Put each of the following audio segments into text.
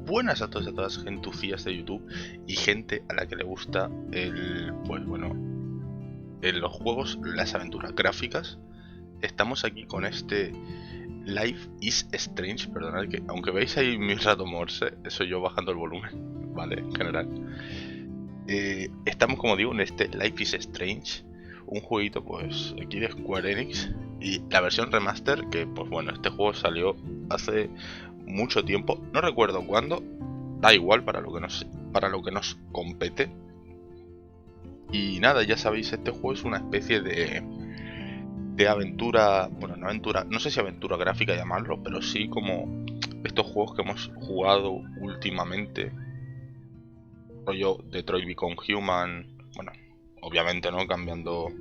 Buenas a todos y a todas, gentucías de YouTube y gente a la que le gusta los juegos, las aventuras gráficas. Estamos aquí con este Life is Strange, perdonad que aunque veis ahí mi rato morse, soy yo bajando el volumen, vale, en general. Estamos, como digo, en este Life is Strange, un jueguito pues aquí de Square Enix y la versión remaster que pues bueno, este juego salió hace mucho tiempo, no recuerdo cuándo, da igual para lo que nos compete. Y nada, ya sabéis, este juego es una especie de aventura, bueno, no aventura, no sé si aventura gráfica llamarlo, pero sí como estos juegos que hemos jugado últimamente, rollo Detroit Become Human, bueno, obviamente no cambiando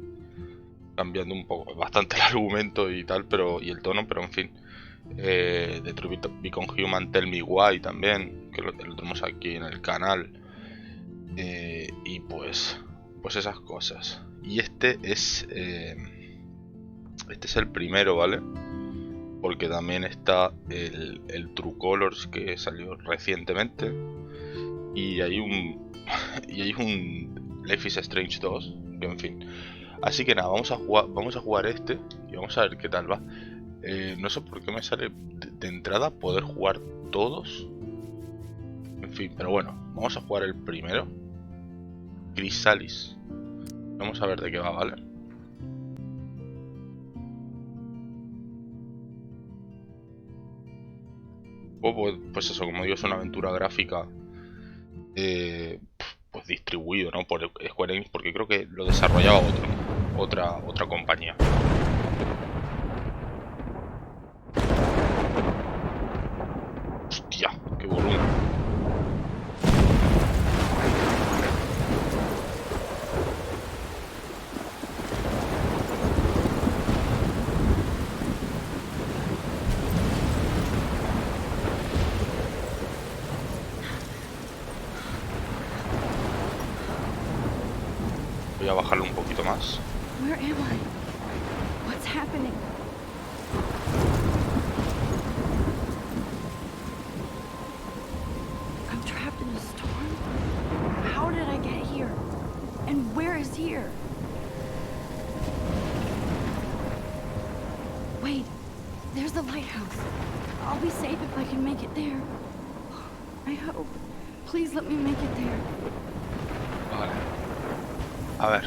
un poco, bastante el argumento y tal, pero y el tono, pero en fin. Detroit Become Human, Tell Me Why también, que lo tenemos aquí en el canal. Y pues esas cosas. Y este es el primero, ¿vale? Porque también está el True Colors que salió recientemente. Y hay un Life is Strange 2, que en fin. Así que nada, vamos a jugar este y vamos a ver qué tal va. No sé por qué me sale de entrada poder jugar todos. En fin, pero bueno, vamos a jugar el primero. Chrysalis. Vamos a ver de qué va, ¿vale? Pues eso, como digo, es una aventura gráfica pues distribuido, ¿no? Por Square Enix, porque creo que lo desarrollaba otra compañía. Hostia, qué volumen. Voy a bajarlo un poquito más. Where am I? What's happening? I'm trapped in a storm? How did I get here? And where is here? Wait, there's the lighthouse. I'll be safe if I can make it there. I hope. Please let me make it there. Vale. A ver,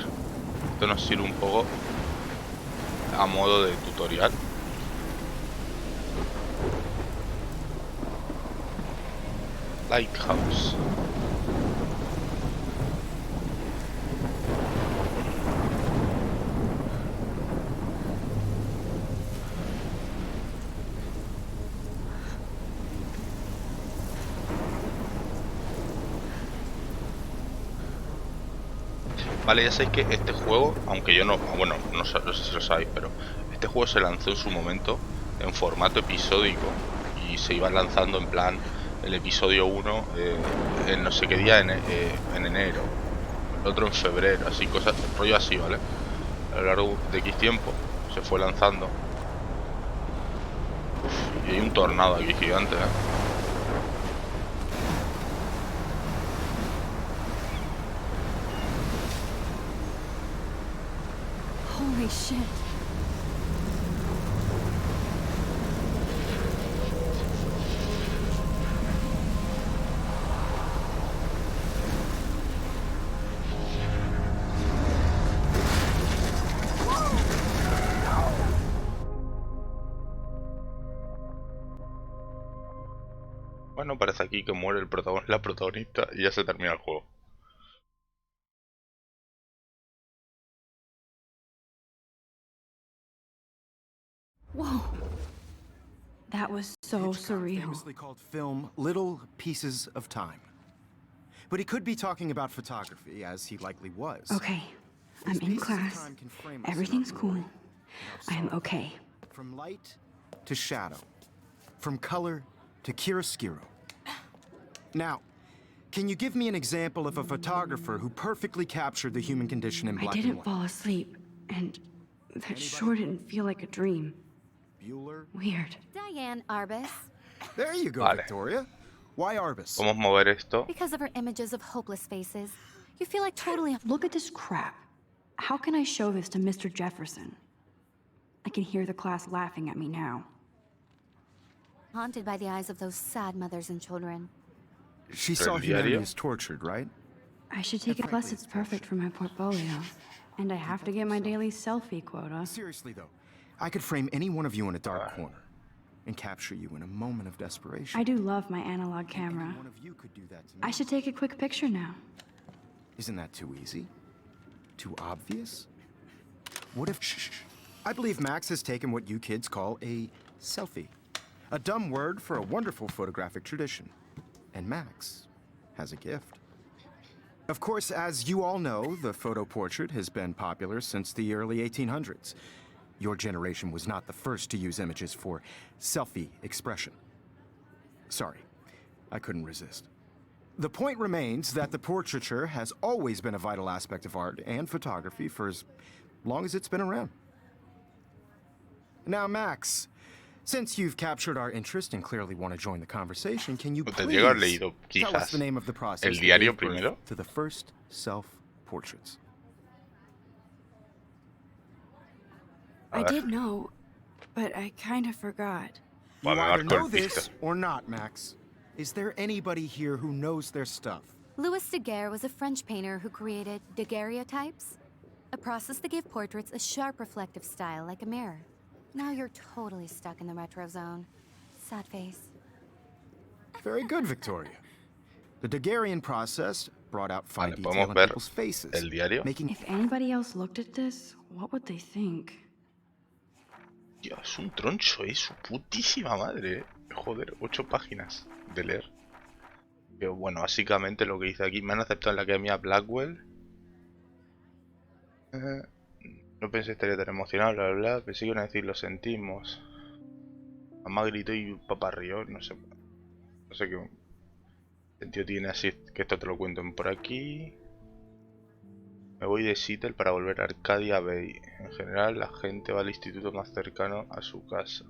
esto nos sirve un poco a modo de tutorial. Lighthouse. Vale, ya sabéis que este juego, aunque yo no, bueno, no sé si lo sabéis, pero este juego se lanzó en su momento en formato episódico y se iba lanzando en plan el episodio 1 en no sé qué día en enero, el otro en febrero, así, cosas, rollo así, ¿vale? A lo largo de X tiempo se fue lanzando. Uf, y hay un tornado aquí gigante, ¿eh? Holy shit. Bueno, parece aquí que muere la protagonista y ya se termina el juego. Whoa. That was so surreal. Famously called film Little Pieces of Time. But he could be talking about photography, as he likely was. Okay, I'm in class. Everything's cool. I'm okay. From light to shadow. From color to chiaroscuro. Now, can you give me an example of a photographer who perfectly captured the human condition in black and I didn't white? fall asleep, and that sure didn't feel like a dream. Bueller? Weird. Diane Arbus. There you go, Vale. Victoria. Why Arbus? Podemos mover esto. Because of her images of hopeless faces. You feel like totally... Look at this crap. How can I show this to Mr. Jefferson? I can hear the class laughing at me now. Haunted by the eyes of those sad mothers and children. She saw humanity as tortured, right? I should take it. Plus, it's perfect for my portfolio. And I have to get my daily selfie quota. Seriously, though, I could frame any one of you in a dark corner and capture you in a moment of desperation. I do love my analog camera. One of you could do that to me. I should take a quick picture now. Isn't that too easy? Too obvious? What if... Shh. I believe Max has taken what you kids call a selfie. A dumb word for a wonderful photographic tradition. And Max has a gift. Of course, as you all know, the photo portrait has been popular since the early 1800s. Your generation was not the first to use images for selfie expression. Sorry, I couldn't resist. The point remains that the portraiture has always been a vital aspect of art and photography for as long as it's been around. Now, Max, since you've captured our interest and clearly want to join the conversation, can you please tell us the name of the process el diario primero to the first self-portraits? I did know, but I kind of forgot. You either know this or not, Max. Is there anybody here who knows their stuff? Louis Daguerre was a French painter who created daguerreotypes, a process that gave portraits a sharp reflective style like a mirror. Now you're totally stuck in the retro zone. Sad face. Very good, Victoria. The Daguerrean process brought out fine detail podemos in ver people's faces, el diario. making... If anybody else looked at this, what would they think? Dios, es un troncho, su putísima madre, Joder, 8 páginas de leer. Pero bueno, básicamente lo que dice aquí, me han aceptado en la Academia Blackwell. No pensé que estaría tan emocionado, bla bla bla. Pensé que iban a decir lo sentimos. Mamá gritó y papá rió, no sé. No sé qué sentido tiene así que esto te lo cuenten por aquí. Me voy de Seattle para volver a Arcadia Bay. En general, la gente va al instituto más cercano a su casa.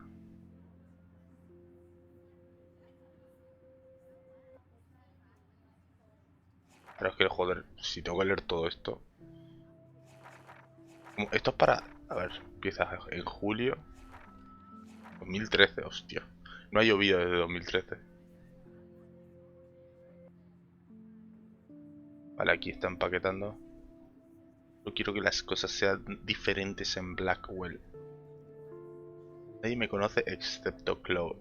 Pero es que, joder, si tengo que leer todo esto... Esto es para... A ver, empieza en julio 2013, hostia. No ha llovido desde 2013. Vale, aquí está empaquetando. No quiero que las cosas sean diferentes en Blackwell. Nadie me conoce excepto Chloe.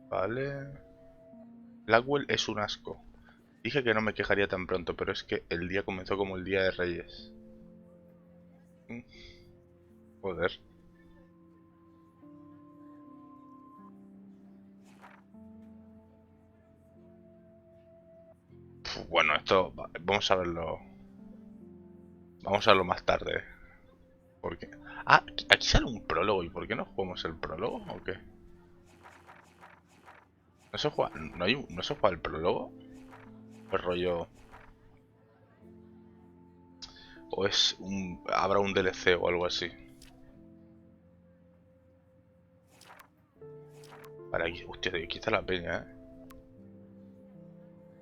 Vale. Blackwell es un asco. Dije que no me quejaría tan pronto, pero es que el día comenzó como el Día de Reyes. Joder. Bueno, esto vamos a verlo. Vamos a verlo más tarde. Porque... Ah, aquí sale un prólogo. ¿Y por qué no jugamos el prólogo o qué? ¿No se juega, no se juega el prólogo? Pues rollo... O es un... habrá un DLC o algo así. Vale, aquí, hostia, aquí está la peña,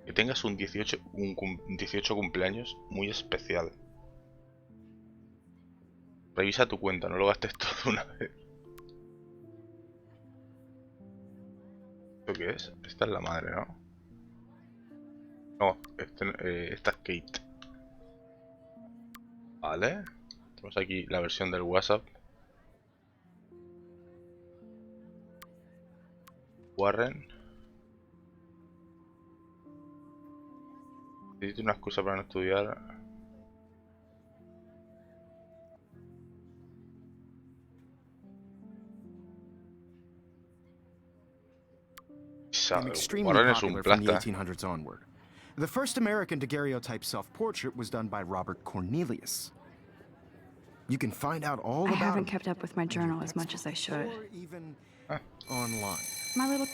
Que tengas un 18 cumpleaños muy especial. Revisa tu cuenta, no lo gastes todo una vez. ¿Esto qué es? Esta es la madre, ¿no? No, esta es Kate. Vale. Tenemos aquí la versión del WhatsApp. Warren. Necesito una excusa para no estudiar. Extremely popular from the 1800s onward. The first American daguerreotype self-portrait was done by Robert Cornelius. You can find out all I about haven't them. kept up with my journal as much as I should. Or even online. My little...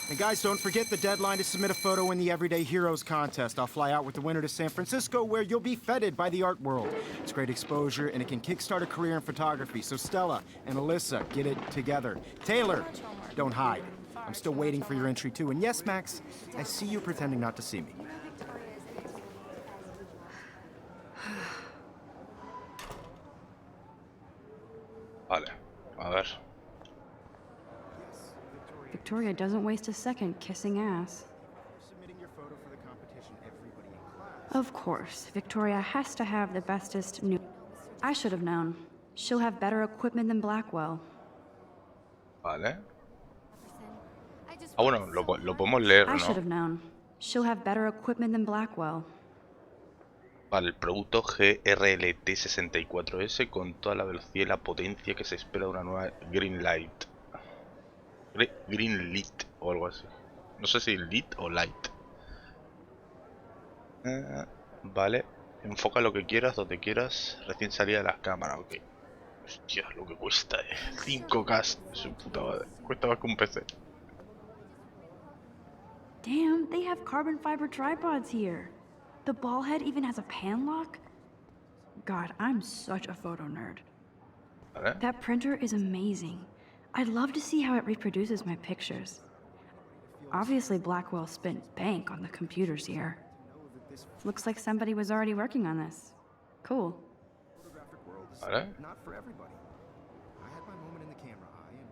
And guys, don't forget the deadline to submit a photo in the Everyday Heroes contest. I'll fly out with the winner to San Francisco, where you'll be feted by the art world. It's great exposure, and it can kickstart a career in photography. So Stella and Alyssa, get it together. Taylor, don't hide. I'm still waiting for your entry too. And yes, Max, I see you pretending not to see me. Vale, a ver. Victoria doesn't waste a second kissing ass. Submitting your photo for the competition, everybody in class. Of course, Victoria has to have the bestest new... I should have known. She'll have better equipment than Blackwell. Vale. Ah, bueno, lo podemos leer, I should ¿no? have known. She'll have better equipment than Blackwell. Vale, el producto GRLT64S con toda la velocidad y la potencia que se espera de una nueva Greenlight. Greenlit o algo así. No sé si lit o light. Vale. Enfoca lo que quieras, donde quieras. Recién salida de las cámaras, ok. Hostia, lo que cuesta, 5K, su puta madre. Cuesta más que un PC. Damn, they have carbon fiber tripods here. The ball head even has a pan lock? God, I'm such a photo nerd. Vale. That printer is amazing. I'd love to see how it reproduces my pictures. Obviously, Blackwell spent bank on the computers here. Looks like somebody was already working on this. Cool. Vale. Not for everybody. I had my moment in the camera eye and...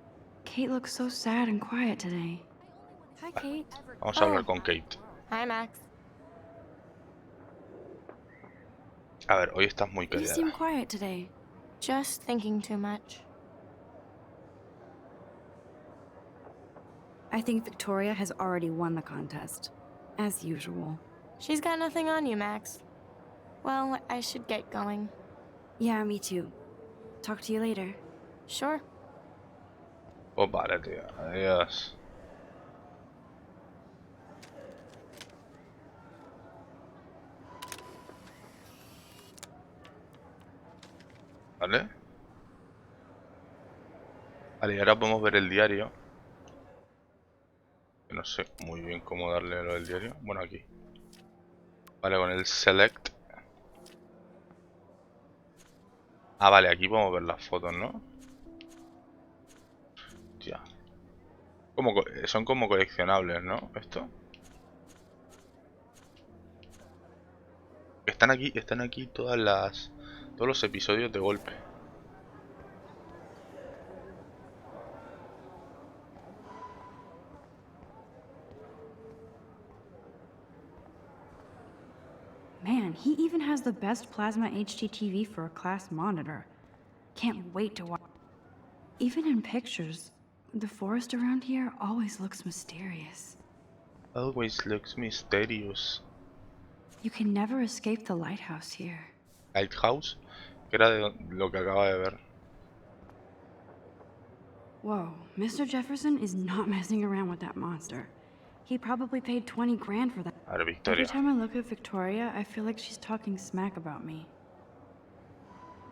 Kate looks so sad and quiet today. Hi, Kate. Vamos a hablar con Kate. Hi, Max. A ver, hoy estás muy You seem callada. quiet today. Just thinking too much. I think Victoria has already won the contest. As usual. She's got nothing on you, Max. Well, I should get going. Yeah, me too. Talk to you later. Sure. Pues vale, tío. Adiós. Vale. Vale, y ahora podemos ver el diario. Que no sé muy bien cómo darle lo del diario. Bueno, aquí. Vale, con el select. Ah, vale, aquí podemos ver las fotos, ¿no? Hostia. Son como coleccionables, ¿no? Esto. Están aquí todos los episodios de golpe. Man, he even has the best plasma HDTV for a class monitor. Can't wait to watch. Even in pictures, the forest around here always looks mysterious. Always looks mysterious. You can never escape the lighthouse here. Lighthouse, que era de lo que acaba de ver. Whoa, Mr. Jefferson is not messing around with that monster. He probably paid 20 grand for that. A ver, Every Victoria. time I look at Victoria, I feel like she's talking smack about me.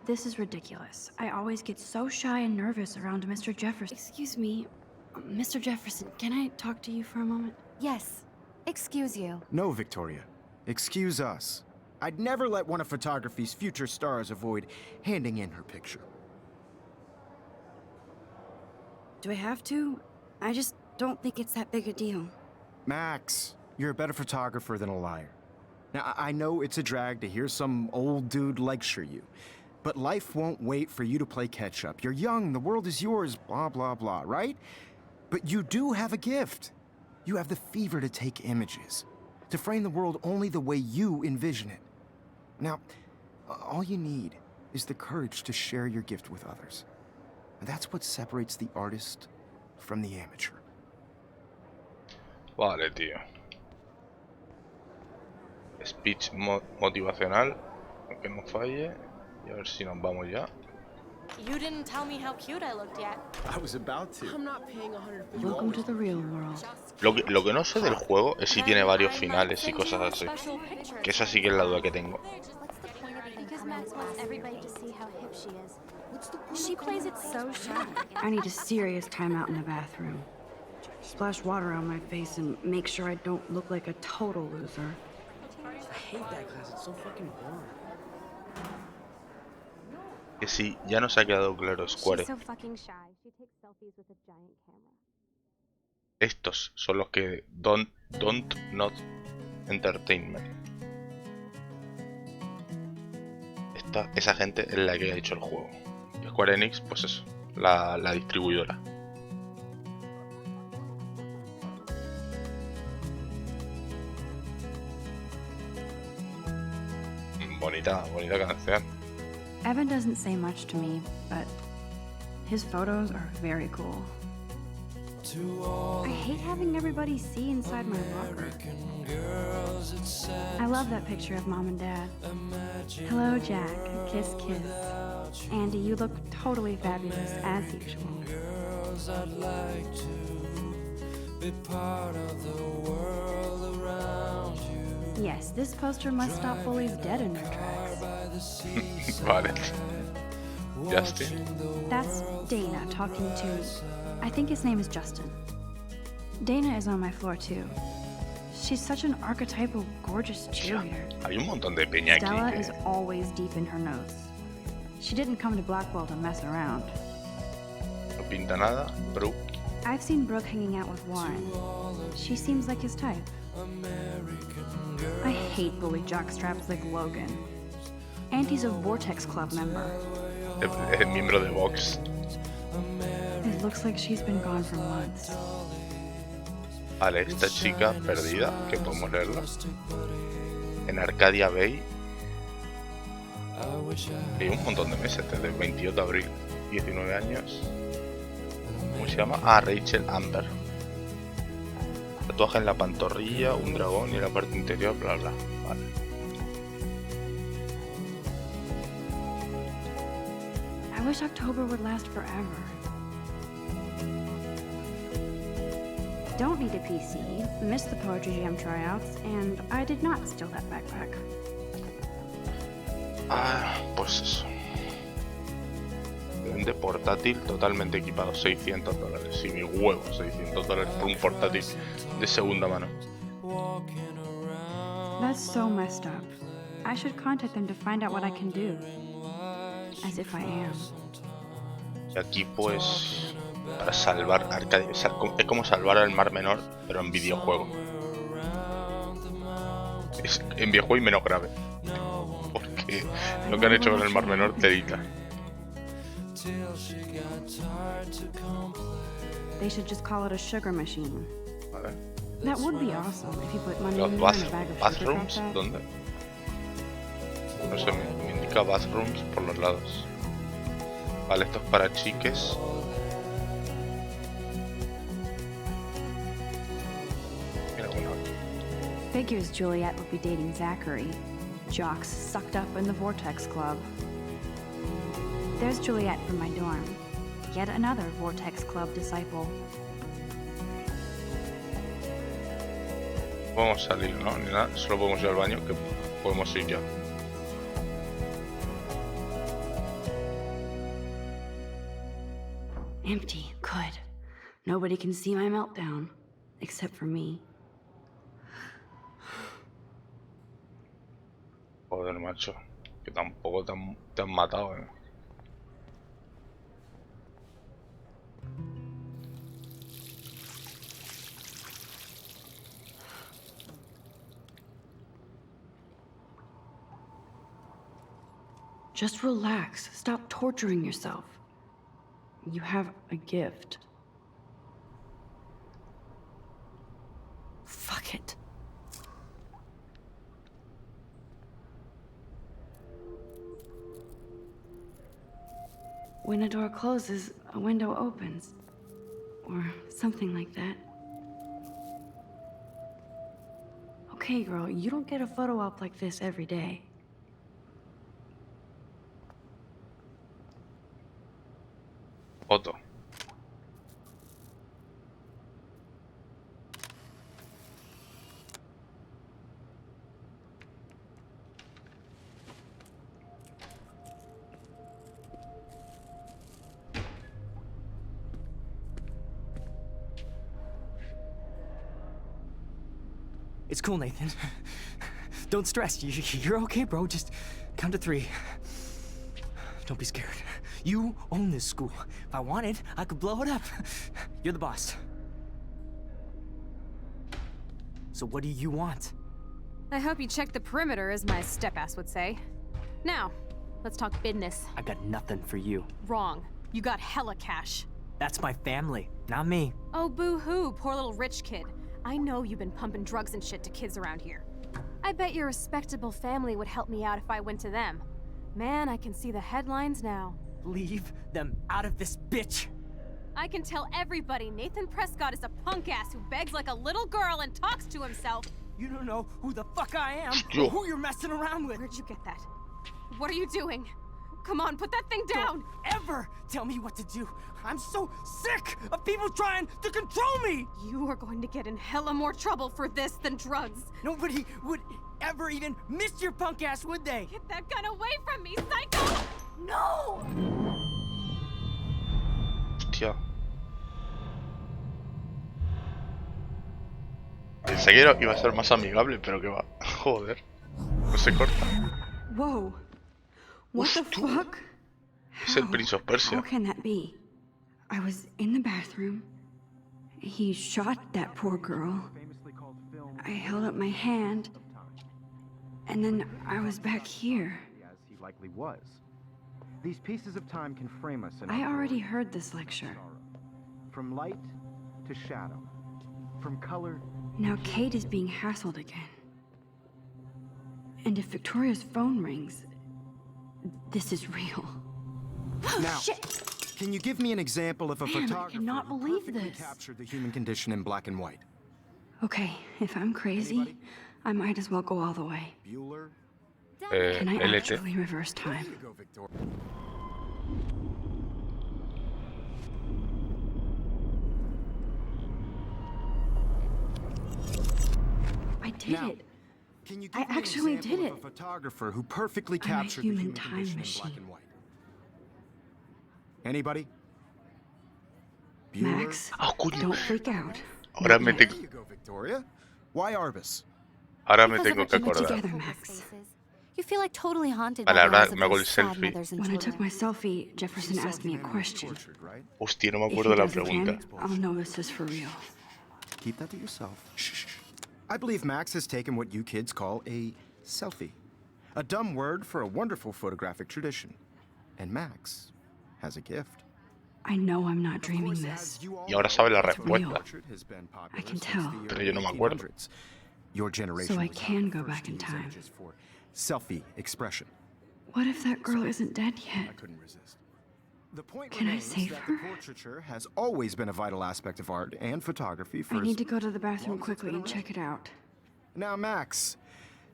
This is ridiculous. I always get so shy and nervous around Mr. Jefferson. Excuse me, Mr. Jefferson, can I talk to you for a moment? Yes. Excuse you. No, Victoria. Excuse us. I'd never let one of photography's future stars avoid handing in her picture. Do I have to? I just don't think it's that big a deal. Max, you're a better photographer than a liar. Now, I know it's a drag to hear some old dude lecture you, but life won't wait for you to play catch-up. You're young, the world is yours, blah, blah, blah, right? But you do have a gift. You have the fever to take images, to frame the world only the way you envision it. Now, all you need is the courage to share your gift with others. And that's what separates the artist from the amateur. Vale, tío. Speech motivacional, aunque no falle. Y a ver si nos vamos ya. You didn't tell me how cute I looked yet. I was about to. I'm not paying 150. Welcome to the real world. Lo que no sé del juego es si tiene varios finales y cosas así. Que esa sí que es la duda que tengo. Because Max wants everybody to see how hip she is. She plays it so shy. I need a serious timeout in the bathroom. Splash water on my face and make sure I don't look like a total loser. I hate that class, it's so fucking boring. Que sí, ya nos ha quedado claro Square. She's so fucking shy. She takes selfies with a giant camera. Estos son los que Dontnod Entertainment. Esa gente es la que ha hecho el juego. Square Enix, pues eso, la distribuidora. Bonita canción. Evan doesn't say much to me, but his photos are very cool. I hate having everybody see inside my locker. I love that picture of Mom and Dad. Hello, Jack. Kiss, kiss. Andy, you look totally fabulous, as usual. Yes, this poster must stop bullies dead in their tracks. Vale. Justin. That's Dana talking to... I think his name is Justin. Dana is on my floor, too. She's such an archetypal, gorgeous cheerleader. Hay un montón de peña aquí. Stella is always deep in her notes. She didn't come to Blackwell to mess around. No pinta nada. Brooke. I've seen Brooke hanging out with Warren. She seems like his type. I hate bully jockstraps like Logan. Auntie's a Vortex Club member. Es miembro de Vox. It looks like she's been gone for months. Vale, esta chica perdida, que podemos leerla. En Arcadia Bay. Hay un montón de meses, desde el 28 de abril. 19 años. ¿Cómo se llama? Ah, Rachel Amber. Tatuaje en la pantorrilla, un dragón y en la parte interior, bla bla. Vale. I wish October would last forever. Don't need a PC, missed the Poetry Jam tryouts, and I did not steal that backpack. Ah, pues eso. De portátil totalmente equipado, $600. Y mi huevo, $600 por un portátil de segunda mano. That's so messed up. I should contact them to find out what I can do. As if I am. Y aquí pues para salvar Arcadia, es como salvar al Mar Menor, pero en videojuego. Es en videojuego y menos grave. Porque lo que han hecho con el Mar Menor te edita. They should just call it a sugar machine. Vale. That would be awesome if you put money Los in there and a bag of sugar bathrooms, dropped out. ¿dónde? No sé, me indica bathrooms por los lados. Vale, esto es para chiques. Mira, bueno. Figures Juliet would be dating Zachary. Jocks sucked up in the Vortex Club. There's Juliet from my dorm. Yet another Vortex Club disciple. No podemos salir, ¿no? Ni nada, solo podemos ir al baño, que podemos ir ya. Empty. Good. Nobody can see my meltdown. Except for me. Joder, macho. Que tampoco te han matado, ¿eh? Just relax. Stop torturing yourself. You have a gift. Fuck it. When a door closes, a window opens. Or something like that. Okay, girl, you don't get a photo op like this every day. Foto. It's cool, Nathan. Don't stress. You're okay, bro. Just count to 3. Don't be scared. You own this school. If I wanted, I could blow it up. You're the boss. So what do you want? I hope you checked the perimeter, as my step-ass would say. Now, let's talk business. I got nothing for you. Wrong. You got hella cash. That's my family, not me. Oh, boo-hoo, poor little rich kid. I know you've been pumping drugs and shit to kids around here. I bet your respectable family would help me out if I went to them. Man, I can see the headlines now. Leave them out of this, bitch! I can tell everybody Nathan Prescott is a punk-ass who begs like a little girl and talks to himself. You don't know who the fuck I am Yo. or who you're messing around with. Where'd you get that? What are you doing? Come on, put that thing down! Don't ever tell me what to do. I'm so sick of people trying to control me! You are going to get in hella more trouble for this than drugs. Nobody would ever even miss your punk ass, would they? Get that gun away from me, psycho! No! Hostia. Pensé que iba a ser más amigable, pero que va. Joder. No se corta. Whoa. What the Hostia. fuck? Es el Prince of How Persia. can that be? I was in the bathroom. He shot that poor girl. I held up my hand. And then I was back here. As he likely was. These pieces of time can frame us in I our already glory heard this lecture. and sorrow. From light to shadow. From color. Now Kate is being hassled again. And if Victoria's phone rings, this is real. Now, Shit! can you give me an example of a Man, I photographer cannot who believe perfectly this. captured the human condition in black and white? Okay, if I'm crazy, Anybody? I might as well go all the way. Bueller? Can I LT. actually reverse time? Here you go, Victoria. I did Now, it. Can you I give me an actually example did of it. a photographer who perfectly I'm a captured the human human time condition in black machine. and white? Anybody? Bueller? Max, Ah, coño. don't freak out. Ahora Not me yet. tengo, Here you go, Victoria. Why Arbus? ahora me Because of tengo what que you put acordar. together, Together, Max. Max. You feel like totally haunted Vale, by the ahora eyes of me hago el those sad selfie. mothers and When I took children. my selfie, Jefferson You saw asked me a humanity question. tortured, right? Hostia, no me If acuerdo he la does again, pregunta. I'll know this is for real. Keep that to yourself. Shh. I believe Max has taken what you kids call a selfie. A dumb word for a wonderful photographic tradition. And Max has a gift. I know I'm not Of dreaming course, this. as you all Y ahora know, sabe la the respuesta. portrait has been popular I can since tell. the Pero yo no early me acuerdo. 1800s. Your generation So I was not can the go first back to in use time. images for selfie expression. What if that girl isn't dead I yet? couldn't resist. The point Can I remains save that her? the portraiture has always been a vital aspect of art and photography for I as need to go to the bathroom long as it's quickly been and around. check it out. Now, Max,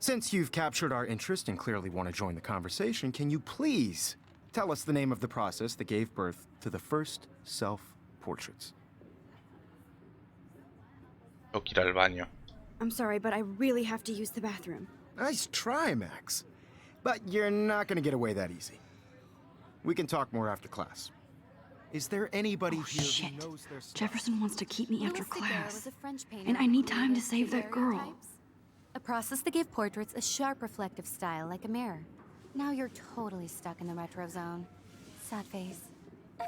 since you've captured our interest and clearly want to join the conversation, can you please tell us the name of the process that gave birth to the first self-portraits? Tengo que ir al baño. I'm sorry, but I really have to use the bathroom. Nice try, Max. But you're not going to get away that easy. We can talk more after class. Is there anybody Oh, here shit. who knows their stuff? Jefferson wants to keep me after Louis Daguerre class. was a French painter And I who need time to created save that girl. daguerreotypes, a process that gave portraits a sharp reflective style like a mirror. Now you're totally stuck in the retro zone. Sad face.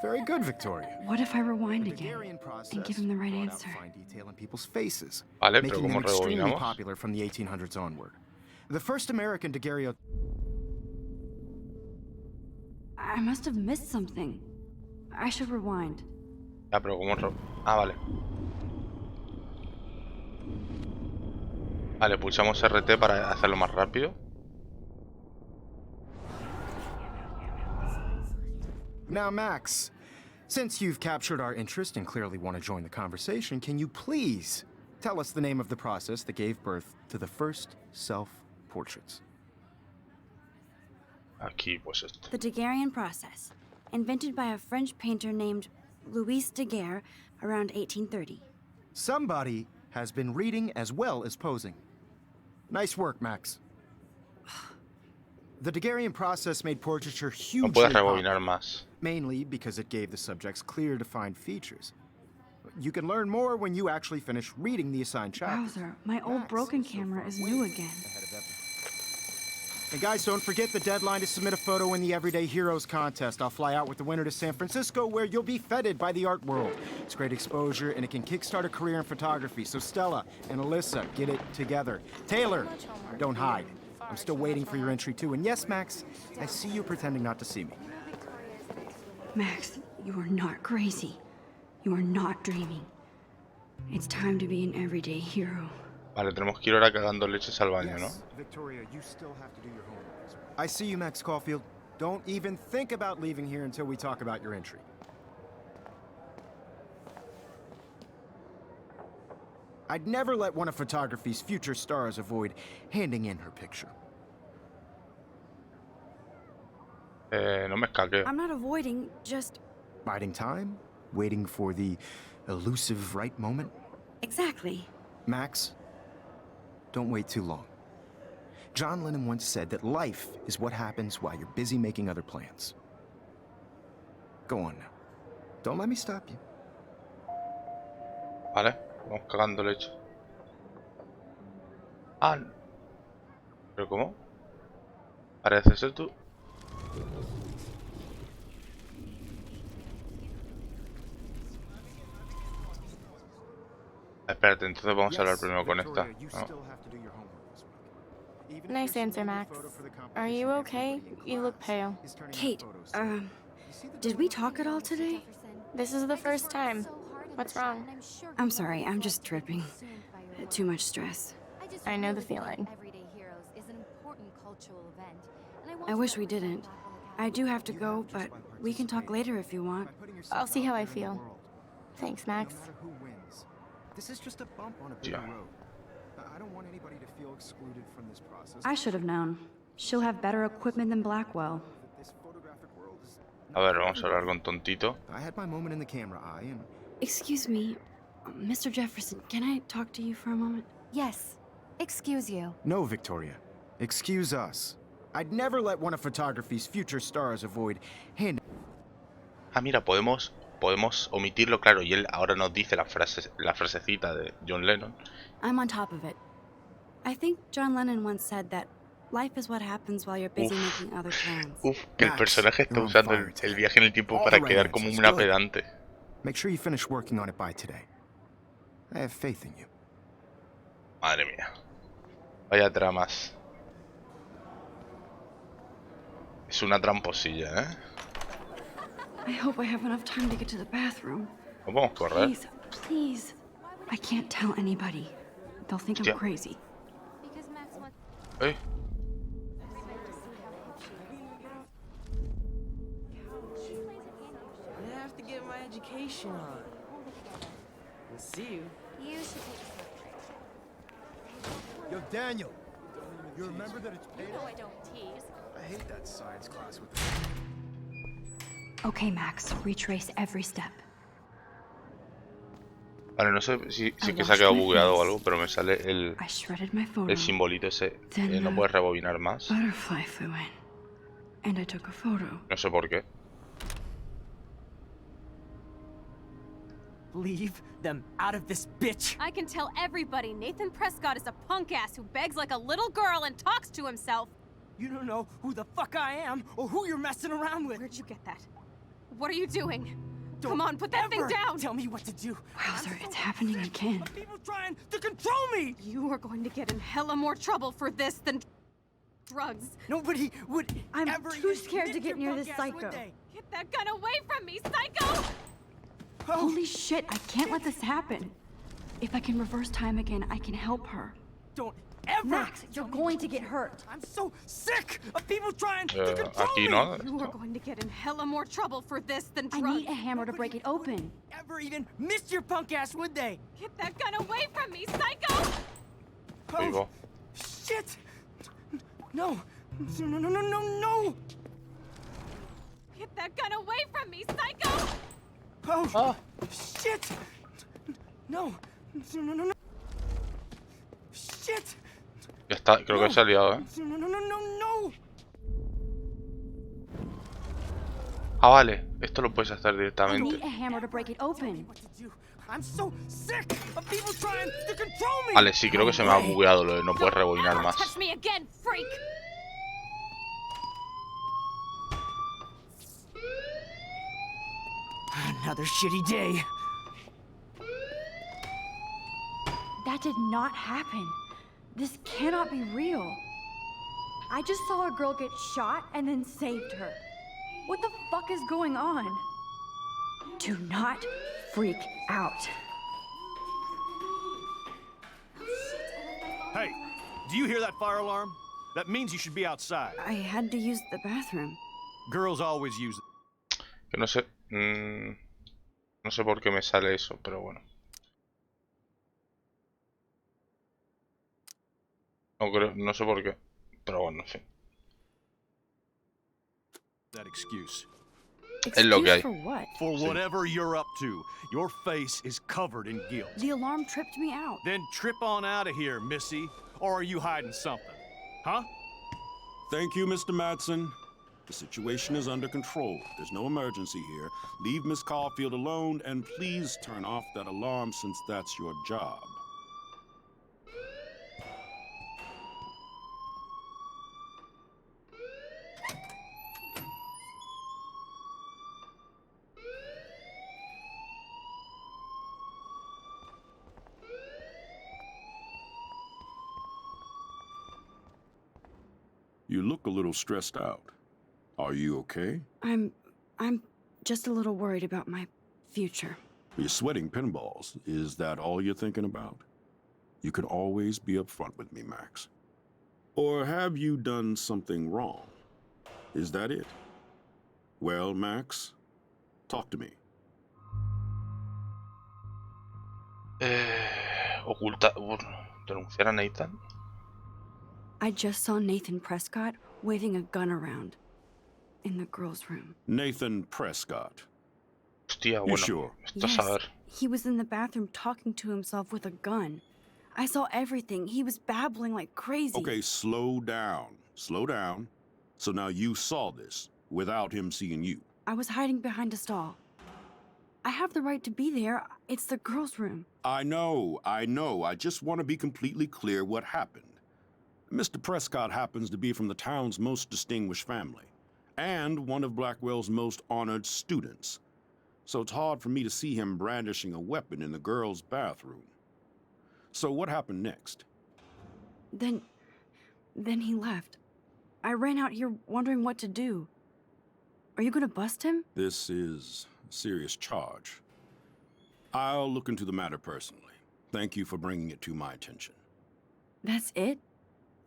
Very good, Victoria. What if I rewind The again Daguerrean process and give him the right brought out answer? fine detail in people's faces, Vale, pero making ¿cómo them extremely rebobinamos? popular from the 1800s onward. The first American daguerreotype. I must have missed something. I should rewind. Ah, pero ¿cómo Ah, vale. Vale, pulsamos RT para hacerlo más rápido. Now, Max, since you've captured our interest and clearly want to join the conversation, can you please tell us the name of the process that gave birth to the first self-portraits? Aquí, pues esto. The Daguerrean process, invented by a French painter named Louis Daguerre around 1830. Somebody has been reading as well as posing. Nice work, Max. The Daguerrean process made portraiture No hugely puedes popular, rebobinar más. mainly because it gave the subjects clear, defined features. You can learn more when you actually finish reading the assigned chapters. Wowzer, my old broken camera is new again. And guys, don't forget the deadline to submit a photo in the Everyday Heroes contest. I'll fly out with the winner to San Francisco, where you'll be feted by the art world. It's great exposure, and it can kickstart a career in photography. So Stella and Alyssa, get it together. Taylor, don't hide. I'm still waiting for your entry, too. And yes, Max, I see you pretending not to see me. Max, you are not crazy. You are not dreaming. It's time to be an everyday hero. Vale, tenemos que ir ahora cagando leches al baño, ¿no? Victoria, you still have to do your homework. I see you, Max Caulfield. Don't even think about leaving here until we talk about your entry. I'd never let one of photography's future stars avoid handing in her picture. No me escaqueo. I'm not avoiding, just... Biding time? Waiting for the elusive right moment? Exactly. Max, don't wait too long. John Lennon once said that life is what happens while you're busy making other plans. Go on now. Don't let me stop you. Vale, vamos cagando leche. Ah, ¿pero cómo? Parece ser tú. Espérate, entonces vamos a hablar primero con esta. No. Nice answer, Max. Are you okay? You look pale. Kate, did we talk at all today? This is the first time. What's wrong? I'm sorry, I'm just tripping. Too much stress. I know the feeling. I wish we didn't. I do have to go, but we can talk later if you want. I'll see how I feel. Thanks, Max. This is just a bump on a big road. I don't want anybody to feel excluded from this process. I should have known. She'll have better equipment than Blackwell. A ver, vamos a hablar con Tontito. I had my moment in the camera eye and... Excuse me, Mr. Jefferson, can I talk to you for a moment? Yes. Excuse you. No, Victoria. Excuse us. I'd never let one of photography's future stars avoid hand... Ah, mira, podemos omitirlo, claro, y él ahora nos dice la frasecita de John Lennon. I'm on top of it. I think John Lennon once said that life is what happens while you're busy making other plans. Que el personaje está usando el viaje en el tiempo para quedar como una pedante. Make sure you finish working on it by today. I have faith in you. Madre mía. Vaya tramas. Es una tramposilla, ¿eh? I hope I have enough time to get to the bathroom. No podemos correr. Please, please. I can't tell anybody. They'll think I'm crazy. Hey. I have to get my education on. We'll see you. Yo, Daniel. You remember that it's paid? I don't tease. I hate that science class with... Okay, Max. Retrace every step. Vale, no sé si que se ha quedado bugueado o algo, pero me sale el simbolito ese. No puedes rebobinar más. Butterfly flew in, and I took a photo. No sé por qué. Leave them out of this bitch. I can tell everybody Nathan Prescott is a punk ass who begs like a little girl and talks to himself. You don't know who the fuck I am or who you're messing around with. Where'd you get that? What are you doing? Come on, put that thing down! Tell me what to do. Wowzer, it's happening again. People trying to control me! You are going to get in hella more trouble for this than drugs. Nobody would I'm ever too scared to get near this psycho. Get that gun away from me, psycho! Holy shit, I can't let this happen. If I can reverse time again, I can help her. Don't ever! Max, you're going to get hurt. I'm so sick of people trying to control me! No. You are going to get in hella more trouble for this than drugs. I need a hammer to break it open. Ever even miss your punk ass, would they? Get that gun away from me, psycho! Oh, shit! No! No! Get that gun away from me, psycho! Oh, shit! No! Shit! Ya está, creo que se ha liado, ¿eh? No! Ah, vale. Esto lo puedes hacer I directamente. need a hammer to break it open. I'm so sick of people trying to control me. Vale, sí, creo que se me ha bugueado lo de no puedes rebobinar Ever más. touch me again, freak! Another shitty day. That did not happen. This cannot be real. I just saw a girl get shot and then saved her. What the fuck is going on? Do not freak out. Hey, do you hear that fire alarm? That means you should be outside. I had to use the bathroom. Girls always use it. Que no sé... no sé por qué me sale eso, pero bueno. No creo, no sé por qué. Pero bueno, en fin. That excuse. Es lo que hay. For what? For Sí. whatever you're up to, your face is covered in guilt. The alarm tripped me out. Then trip on out of here, Missy. Or are you hiding something? Huh? Thank you, Mr. Madsen. The situation is under control. There's no emergency here. Leave Miss Caulfield alone, and please turn off that alarm since that's your job. You look a little stressed out. Are you okay? I'm just a little worried about my future. You're sweating pinballs. Is that all you're thinking about? You can always be upfront with me, Max. Or have you done something wrong? Is that it? Well, Max, talk to me. Denunciar a Nathan. I just saw Nathan Prescott waving a gun around in the girls' room. Nathan Prescott. Hostia, You bueno. sure? Esto a saber. He was in the bathroom talking to himself with a gun. I saw everything. He was babbling like crazy. Okay, slow down. Slow down. So now you saw this without him seeing you. I was hiding behind a stall. I have the right to be there. It's the girls' room. I know. I just want to be completely clear what happened. Mr. Prescott happens to be from the town's most distinguished family, and one of Blackwell's most honored students. So it's hard for me to see him brandishing a weapon in the girls' bathroom. So what happened next? Then he left. I ran out here wondering what to do. Are you gonna bust him? This is a serious charge. I'll look into the matter personally. Thank you for bringing it to my attention. That's it?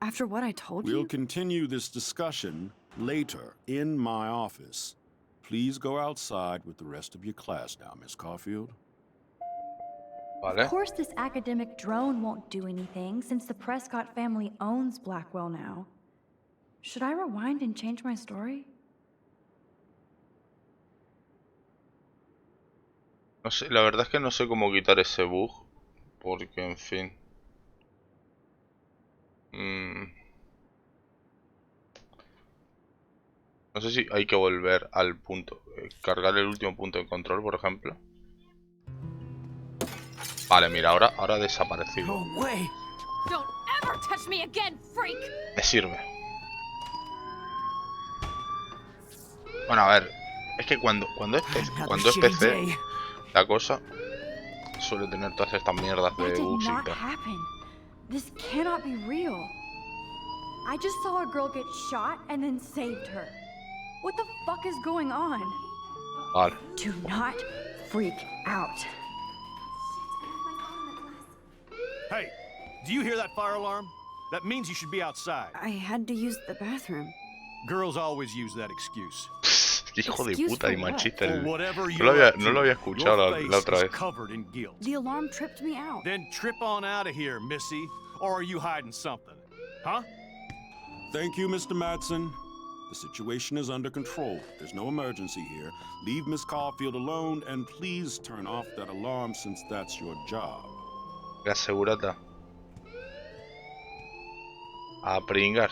After what I told We'll you? continue this discussion later in my office. Please go outside with the rest of your class now, Miss Caulfield. Vale. Of course this academic drone won't do anything since the Prescott family owns Blackwell now. Should I rewind and change my story? No sé, la verdad es que no sé cómo quitar ese bug. Porque, en fin. No sé si hay que volver al punto. Cargar el último punto de control, por ejemplo. Vale, mira, ahora ha desaparecido. No way. Don't ever touch me again, freak! Me sirve. Bueno, a ver. Es que cuando es PC, la cosa suele tener todas estas mierdas That de did bugs y not tal. happen. This cannot be real. I just saw a girl get shot and then saved her. What the fuck is going on? Vale. Do not freak out. Hey, do you hear that fire alarm? That means you should be outside. I had to use the bathroom. Girls always use that excuse. Hijo de Excuse puta y for what? machista. For whatever No you're lo up no lo había to, escuchado your la face otra is vez. covered in guilt. The alarm tripped me out. Then trip on out of here, Missy. Or are you hiding something? Huh? Thank you, Mr. Madsen. The situation is under control. There's no emergency here. Leave Miss Caulfield alone, and please turn off that alarm since that's your job. Asegúrate. A pringar.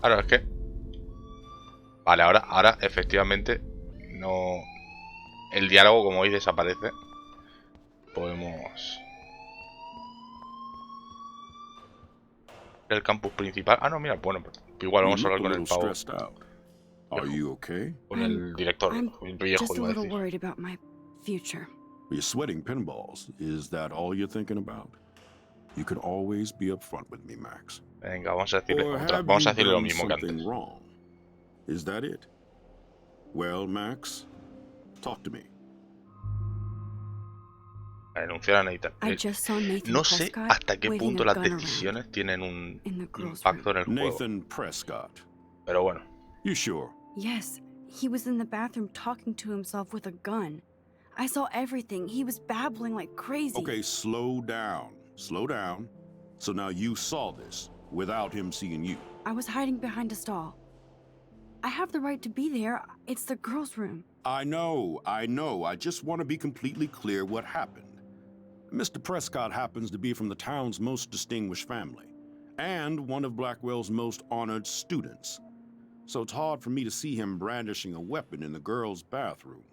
Claro, es que Vale, ahora efectivamente no... El diálogo, como veis, desaparece. Podemos... El campus principal. Ah, no, mira, bueno, igual vamos a hablar con el pavo. Are you okay? Con el director, el viejo, Just a iba a little decir. worried about my future. You're sweating pinballs. Is that all you're thinking about? You can always be upfront with me, Max. Venga, vamos a decirle, Or have vamos a you decirle lo done mismo que antes. something wrong? Is that it? Well, Max, talk to me. Denunciar a Nathan. I just saw Nathan No sé Prescott hasta qué waving punto a las gun decisiones tienen un in the girls' impacto en el juego. Nathan Prescott. Pero bueno. You sure? Yes, he was in the bathroom talking to himself with a gun. I saw everything. He was babbling like crazy. Okay, slow down. Slow down. So now you saw this without him seeing you. I was hiding behind a stall. I have the right to be there. It's the girls' room. I know. I just want to be completely clear what happened. Mr. Prescott happens to be from the town's most distinguished family, and one of Blackwell's most honored students. So it's hard for me to see him brandishing a weapon in the girls' bathroom.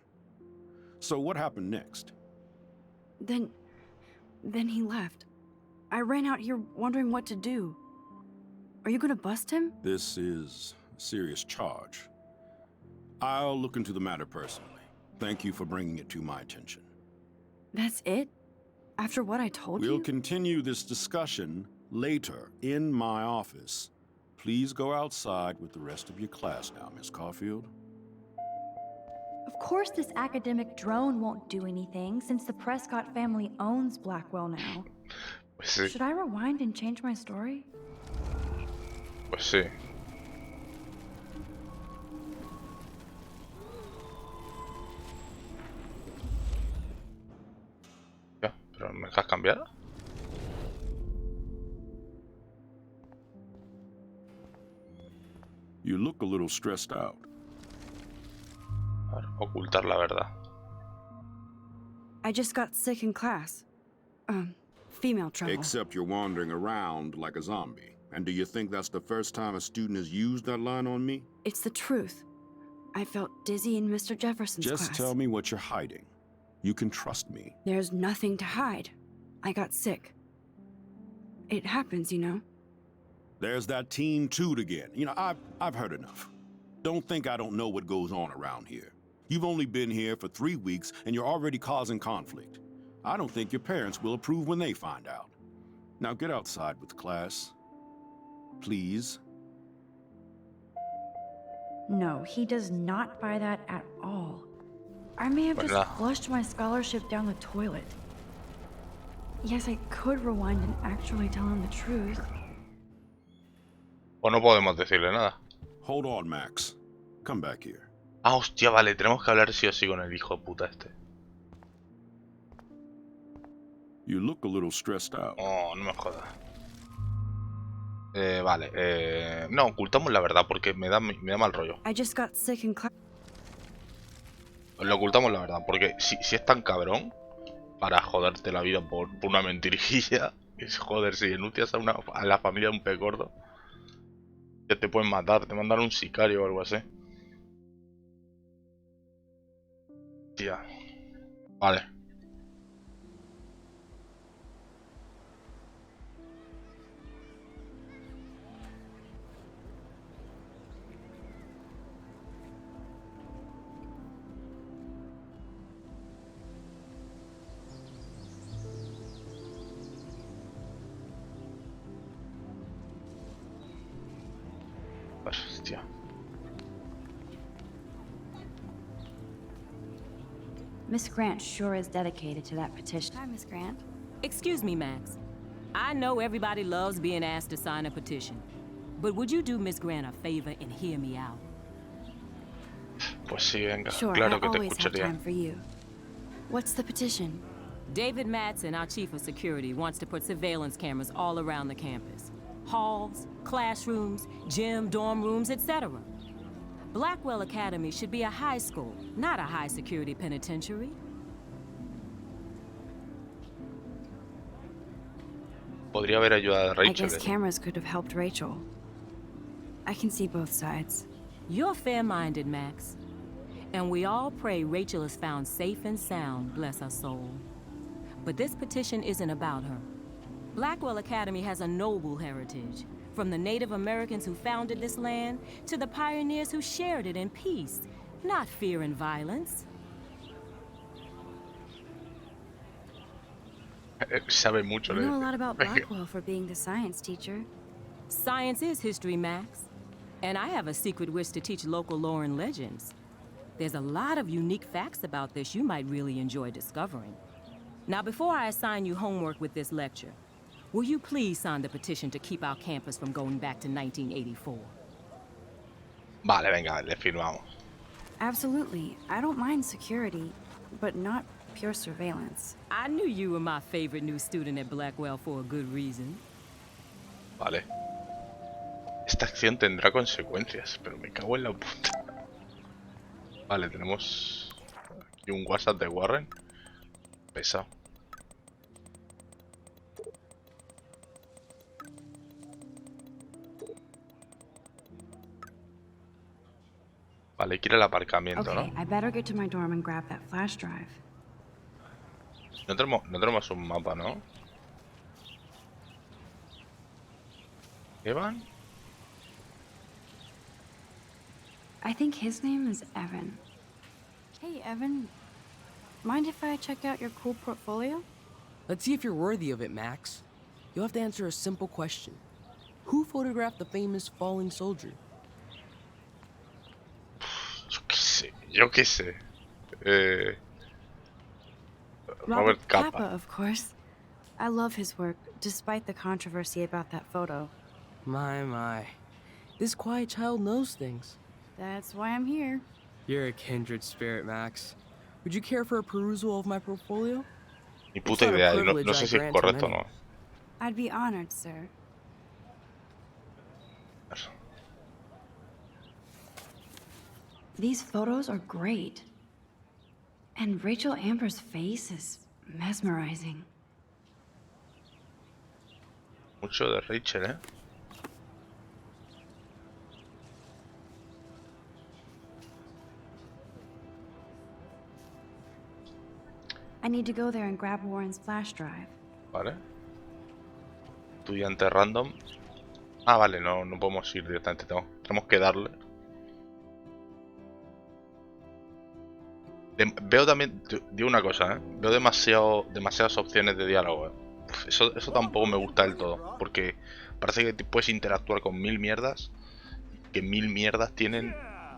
So what happened next? Then he left. I ran out here wondering what to do. Are you gonna bust him? This is a serious charge. I'll look into the matter personally. Thank you for bringing it to my attention. That's it? After what I told We'll you? continue this discussion later in my office. Please go outside with the rest of your class now, Miss Caulfield. Of course this academic drone won't do anything since the Prescott family owns Blackwell now. Pues sí. Should I rewind and change my story? Pues sí. Ya, pero ¿me dejas cambiar? You look a little stressed out. A ver, ocultar la verdad. I just got sick in class. Female trouble. Except you're wandering around like a zombie. And do you think that's the first time a student has used that line on me? It's the truth. I felt dizzy in Mr. Jefferson's class. Just tell me what you're hiding. You can trust me. There's nothing to hide. I got sick. It happens, you know. There's that teen toot again. You know, I've heard enough. Don't think I don't know what goes on around here. You've only been here for 3 weeks and you're already causing conflict. I don't think your parents will approve when they find out. Now get outside with class. Please. No, he does not buy that at all. I may have just flushed my scholarship down the toilet. Yes, I could rewind and actually tell him the truth. O no podemos decirle nada. Hold on, Max. Come back here. Ah, hostia, vale, tenemos que hablar sí o sí con el hijo de puta este. You look a little stressed out. Oh, no me jodas. Vale, no, ocultamos la verdad porque me da mal rollo. I just got sick in class. Le ocultamos la verdad porque si es tan cabrón para joderte la vida por una mentirijilla, es joder, si denuncias a la familia de un pez gordo, que te pueden matar, te mandan un sicario o algo así. Tía. Vale. Hostia. Miss Grant sure is dedicated to that petition. Hi, Miss Grant. Excuse me, Max. I know everybody loves being asked to sign a petition. But would you do Miss Grant a favor and hear me out? Pues sí, venga, Sure, claro I que te always have escucharía. time for you. What's the petition? David Madsen, our chief of security, wants to put surveillance cameras all around the campus. Halls, classrooms, gym, dorm rooms, etc. Blackwell Academy should be a high school, not a high-security penitentiary. Podría haber ayudado a I Rachel. guess cameras could have helped Rachel. I can see both sides. You're fair-minded, Max. And we all pray Rachel is found safe and sound, bless her soul. But this petition isn't about her. Blackwell Academy has a noble heritage, from the Native Americans who founded this land to the pioneers who shared it in peace, not fear and violence. Sabe mucho. You know a lot about Blackwell for being the science teacher. Science is history, Max. And I have a secret wish to teach local lore and legends. There's a lot of unique facts about this you might really enjoy discovering. Now, before I assign you homework with this lecture, will you please sign the petition to keep our campus from going back to 1984? Vale, venga, le firmamos. Absolutely. I don't mind security, but not pure surveillance. I knew you were my favorite new student at Blackwell for a good reason. Vale. Esta acción tendrá consecuencias, pero me cago en la puta. Vale, tenemos aquí un WhatsApp de Warren. Pesado. Vale, quiere el aparcamiento, ¿no? I better get to my dorm and grab that flash drive. No tenemos un mapa, ¿no? ¿Evan? I think his name is Evan. Hey, Evan. Mind if I check out your cool portfolio? Let's see if you're worthy of it, Max. You'll have to answer a simple question. Who photographed the famous falling soldier? Yo qué sé. Robert Capa, of course. I love his work, despite the controversy about that photo. My. This quiet child knows things. That's why I'm here. You're a kindred spirit, Max. Would you care for a perusal of my portfolio? Ni puta idea, no sé si es correcto o no. I'd be honored, sir. These photos are great. And Rachel Amber's face is mesmerizing. Mucho de Rachel, ¿eh? I need to go there and grab Warren's flash drive. Vale. Estudiante random. Ah, vale, no podemos ir directamente. Tenemos que darle. Veo también, digo una cosa, veo demasiadas opciones de diálogo. Eso tampoco me gusta del todo, porque parece que puedes interactuar con 1000 mierdas, que 1000 mierdas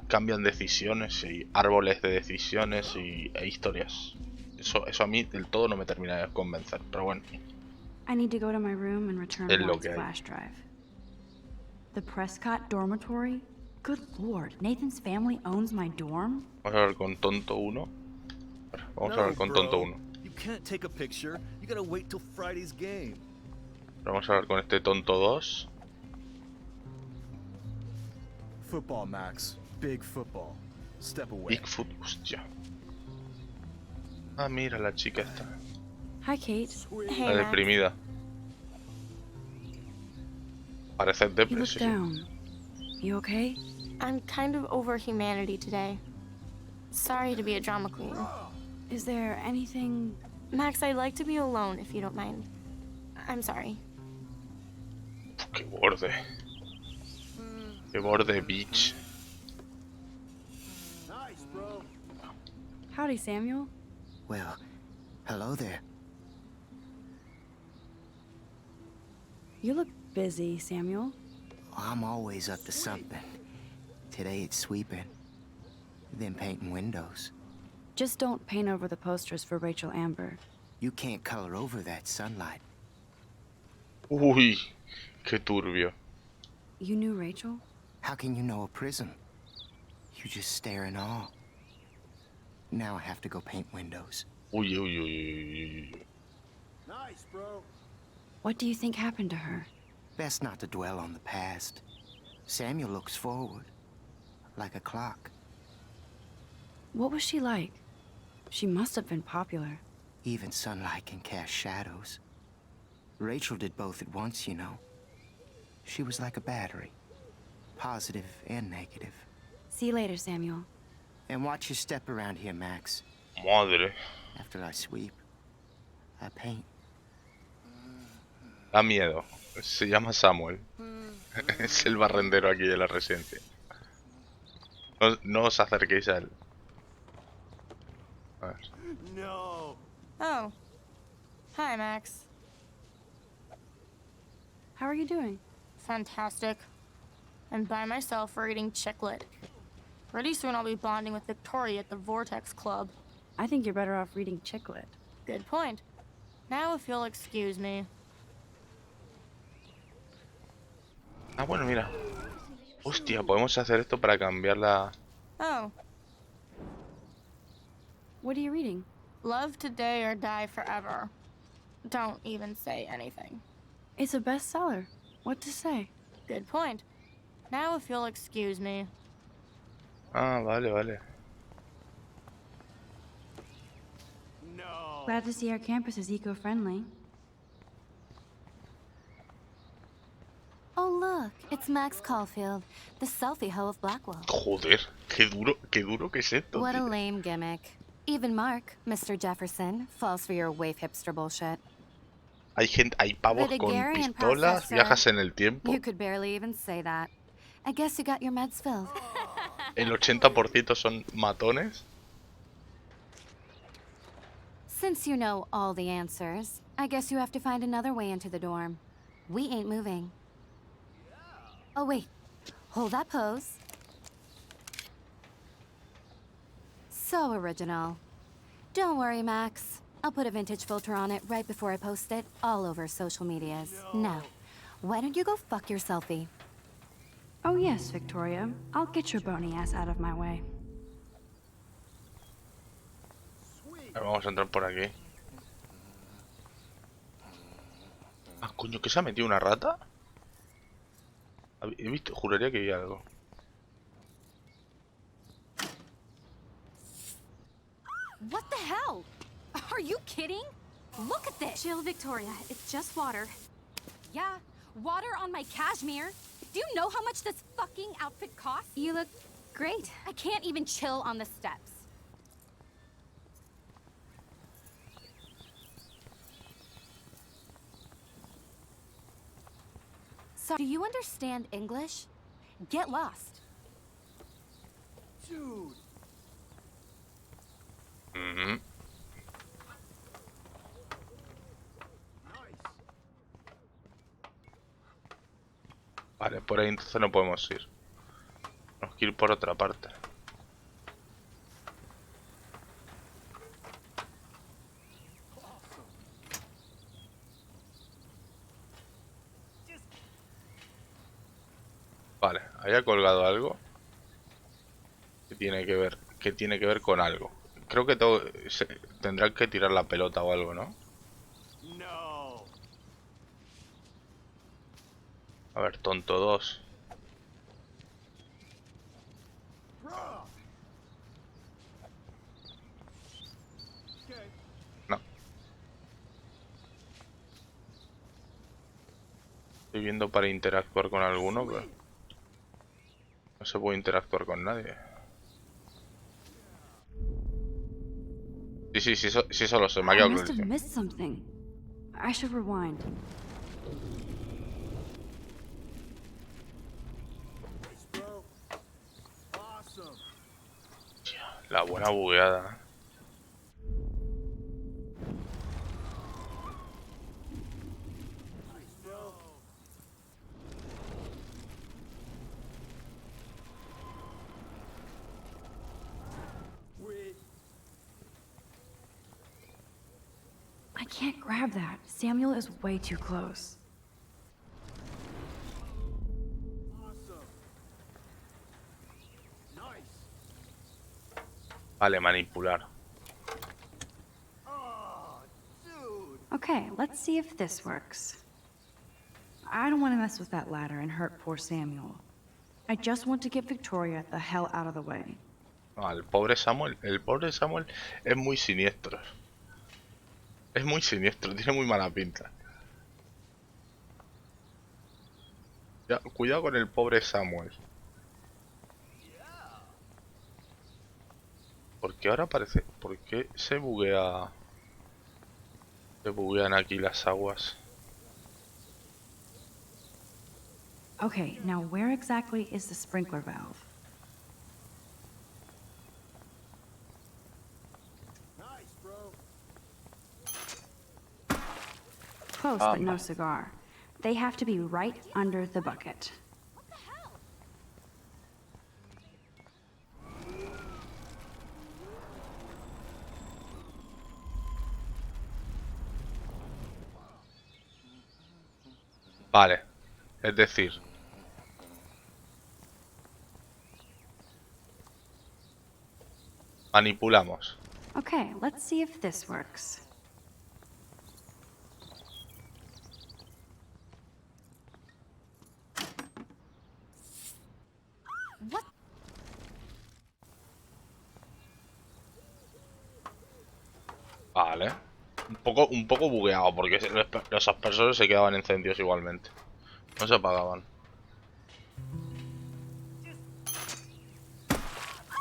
cambian decisiones y árboles de decisiones e historias. Eso a mí del todo no me termina de convencer, pero bueno. I need to go to my room and return Es lo Warren's que hay. flash drive. The Prescott dormitory? Good lord, Nathan's family owns my dorm? Vamos a hablar con tonto 1. Vamos a hablar con tonto 1. You can't take a picture. You gotta wait till Friday's game. Vamos a hablar con este tonto 2. Football, Max. Big football. Step away. Bigfoot, hostia. Ah, mira la chica esta. Hi, Kate. Hey, La Max. deprimida. Parece You look depresión. down. You okay? I'm kind of over humanity today. Sorry to be a drama queen. Is there anything... Max, I'd like to be alone if you don't mind. I'm sorry. Qué borde. Qué borde, bitch. Nice, bro. Howdy, Samuel. Well, hello there. You look busy, Samuel. I'm always up to something. Today it's sweeping, then painting windows. Just don't paint over the posters for Rachel Amber. You can't color over that sunlight. Uy, qué turbio. You knew Rachel? How can you know a prism? You just stare in awe. Now I have to go paint windows. Uy, uy, uy, uy, uy. Nice, bro. What do you think happened to her? Best not to dwell on the past. Samuel looks forward, like a clock. What was she like? She must have been popular. Even sunlight can cast shadows. Rachel did both at once, you know. She was like a battery, positive and negative. See you later, Samuel. And watch your step around here, Max. Madre. After I sweep, I paint. Da miedo. Se llama Samuel. Es el barrendero aquí de la residencia. No os acerquéis a él. A ver. No. Oh. Hi, Max. How are you doing? Fantastic. I'm by myself reading chick lit. Pretty soon I'll be bonding with Victoria at the Vortex Club. I think you're better off reading chick lit. Good point. Now if you'll excuse me. Ah, bueno, mira. Hostia, podemos hacer esto para cambiar la... Oh. What are you reading? Love today or die forever. Don't even say anything. It's a bestseller. What to say? Good point. Now if you'll excuse me. Ah, vale, vale. No. Glad to see our campus is eco-friendly. Oh, look, it's Max Caulfield, the selfie hoe of Blackwell. Joder, qué duro que es esto. What a Tío. lame gimmick. Even Mark, Mr. Jefferson, falls for your wave hipster bullshit. Hay pavos The con Daguerrean pistolas, processor. viajas en el tiempo. You could barely even say that. I guess you got your meds filled. El 80% son matones. Since you know all the answers, I guess you have to find another way into the dorm. We ain't moving. Oh, wait. Hold that pose. So original. Don't worry, Max. I'll put a vintage filter on it right before I post it all over social medias. Now, why don't you go fuck your selfie? Oh yes, Victoria. I'll get your bony ass out of my way. A ver, vamos a entrar por aquí. Ah, coño, ¿que se ha metido una rata? He visto, juraría que vi algo. What the hell? Are you kidding? Look at this! Chill, Victoria. It's just water. Yeah, water on my cashmere. Do you know how much this fucking outfit costs? You look great. I can't even chill on the steps. So, do you understand English? Get lost. Dude. Mhm. Vale, por ahí entonces no podemos ir. Tenemos que ir por otra parte. Vale, haya colgado algo que tiene que ver con algo. Creo que tendrán que tirar la pelota o algo, ¿no? No. A ver, tonto 2. No. Estoy viendo para interactuar con alguno, pero no se puede interactuar con nadie. Sí, eso lo sé, me ha I quedado must have clarísimo. missed something. I should rewind. La buena bugueada. I can't grab that. Samuel is way too close. Vale, manipular. Okay, let's see if this works. I don't want to mess with that ladder and hurt poor Samuel. I just want to get Victoria the hell out of the way. No, el pobre Samuel es muy siniestro. Es muy siniestro, tiene muy mala pinta. Ya, cuidado con el pobre Samuel. ¿Por qué ahora aparece? ¿Por qué se buguea? Se buguean aquí las aguas. Okay, now where exactly is the sprinkler valve? Close, but no cigar. They have to be right under the bucket. Vale, es decir, manipulamos. Okay, let's see if this works. What? Vale. Un poco bugueado porque los aspersores se quedaban encendidos igualmente. No se apagaban.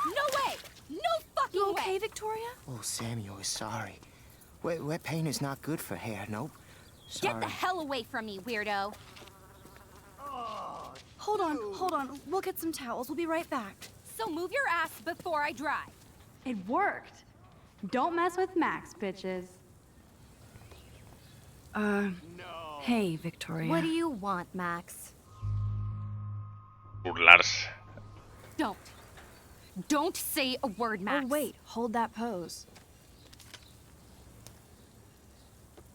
No way! No fucking You okay, way! Victoria? Oh, Samuel is sorry. Wet paint is not good for hair, nope. Sorry. Get the hell away from me, weirdo! Hold on. We'll get some towels. We'll be right back. So move your ass before I dry. It worked. Don't mess with Max, bitches. Hey, Victoria. What do you want, Max? Burlarse. Don't say a word, Max. Oh, wait. Hold that pose.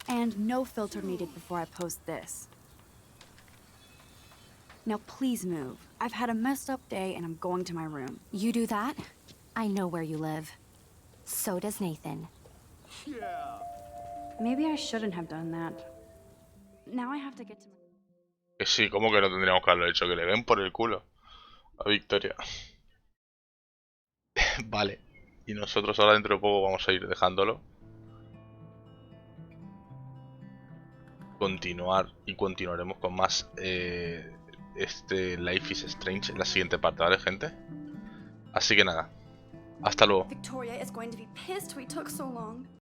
And no filter needed before I post this. Now please move. I've had a messed up day and I'm going to my room. You do that? I know where you live. So does Nathan. Yeah. Maybe I shouldn't have done that. Now I have to get to my... Que sí, ¿cómo que no tendríamos que haberlo hecho? Que le den por el culo a Victoria. Vale. Y nosotros ahora dentro de poco vamos a ir dejándolo. Continuar y continuaremos con más Life is Strange en la siguiente parte, ¿vale, gente? Así que nada. Hasta luego. Victoria is going to be pissed we took so long.